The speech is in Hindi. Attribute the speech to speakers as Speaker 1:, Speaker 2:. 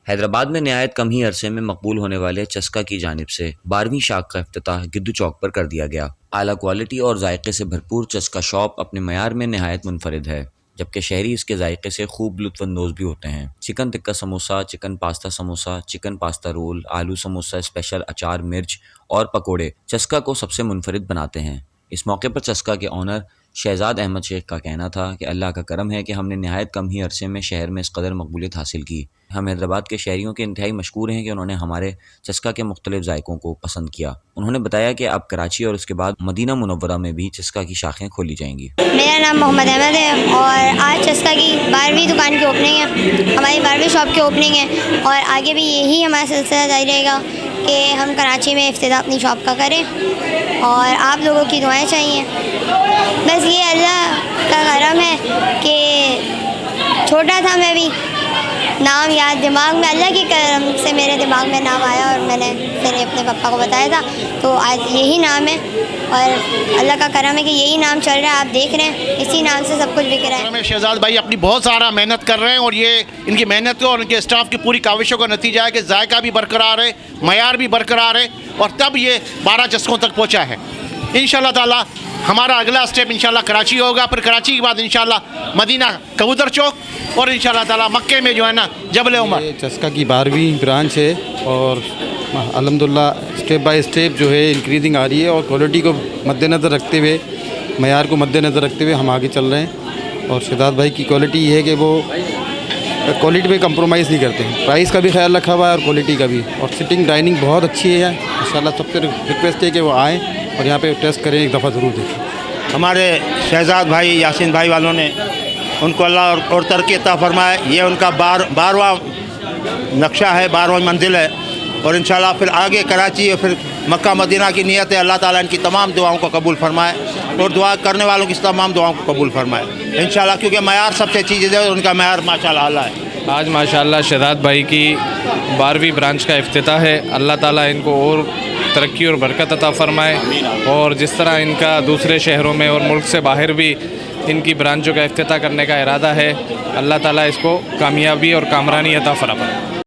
Speaker 1: हैदराबाद में नहायत कम ही अरसे में मकबूल होने वाले चस्का की जानिब से 12वीं शाख का इफ्तिताह गिद्दू चौक पर कर दिया गया। आला क्वालिटी और जायके से भरपूर चस्का शॉप अपने मयार में नहायत मुनफरिद है, जबकि शहरी इसके जायके से खूब लुत्फ़अंदोज़ भी होते हैं। Chicken tikka samosa, chicken pasta samosa, chicken pasta roll, आलू समोसा स्पेशल, अचार, मिर्च और पकोड़े चस्का को सबसे मुनफरिद बनाते हैं। इस मौके पर चस्का के ऑनर शहजाद अहमद शेख का कहना था कि अल्लाह का करम है कि हमने नहायत कम ही अरसे में शहर में इस कदर मकबूलियत हासिल की। हम हैदराबाद के शहरियों के इंतहाई मशकूर हैं कि उन्होंने हमारे चस्का के मुख्तलिफ जायकों को पसंद किया। उन्होंने बताया कि अब कराची और उसके बाद मदीना मुनव्वरा में भी चस्का की शाखें खोली जाएंगी।
Speaker 2: मेरा नाम मोहम्मद अहमद है और आज चस्का की 12वीं दुकान की ओपनिंग है, हमारी 12वीं शॉप की ओपनिंग है और आगे भी यही हमारा सिलसिला जारी रहेगा कि हम कराची में इफ्तिताह अपनी शॉप का करें और आप लोगों की दुआएं चाहिए। बस ये अल्लाह का करम है कि छोटा था मैं भी, नाम याद दिमाग में, अल्लाह की करम से मेरे दिमाग में नाम आया और मैंने फिर अपने पापा को बताया था, तो आज यही नाम है और अल्लाह का करम है कि यही नाम चल रहा है। आप देख रहे हैं इसी नाम से सब कुछ बिक रहा है।
Speaker 3: शहजाद भाई अपनी बहुत सारा मेहनत कर रहे हैं और ये इनकी मेहनत और इनके स्टाफ की पूरी काविशों का नतीजा है कि जायका भी बरकरार है, मयार भी बरकरार है और तब ये 12 चस्कों तक पहुँचा है। इंशाल्लाह ताला हमारा अगला स्टेप इंशाल्लाह कराची होगा, फिर कराची के बाद इंशाल्लाह मदीना कबूतर चौक और इंशाल्लाह ताला मक्के में जो है ना जबल उमर।
Speaker 4: चस्का की 12वीं ब्रांच है और अल्हम्दुलिल्लाह स्टेप बाय स्टेप जो है इंक्रीजिंग आ रही है और क्वालिटी को मद्देनज़र रखते हुए, मयार को मद्देनज़र रखते हुए हम आगे चल रहे हैं। और शहजाद भाई की क्वालिटी ये है कि वो क्वालिटी में कंप्रोमाइज़ नहीं करते हैं, प्राइस का भी ख्याल रखा हुआ है और क्वालिटी का भी। और सिटिंग डाइनिंग बहुत अच्छी है इंशाल्लाह। सबसे रिक्वेस्ट है कि वो आएँ और यहाँ पे टेस्ट करें, एक दफ़ा ज़रूर देखें।
Speaker 5: हमारे शहजाद भाई यासीन भाई वालों ने उनको अल्लाह और तरक्की अता फरमाए। ये उनका 12वां नक्शा है, 12वां मंजिल है और इंशाल्लाह फिर आगे कराची और फिर मक्का मदीना की नीयत है। अल्लाह ताला इनकी तमाम दुआओं को कबूल फरमाए और दुआ करने वालों की तमाम दुआओं को कबूल फरमाए इंशाल्लाह, क्योंकि मयार सबसे अच्छी चीज़ है और उनका मयार माशाल्लाह आला है।
Speaker 6: आज माशाल्लाह शहजाद भाई की 12वीं ब्रांच का इफ्तिताह है। अल्लाह ताला इनको और तरक्की और बरकत अता फ़रमाए और जिस तरह इनका दूसरे शहरों में और मुल्क से बाहर भी इनकी ब्रांचों का इफ्तिताह करने का इरादा है, अल्लाह ताला इसको कामयाबी और कामरानी अता फ़रमाए।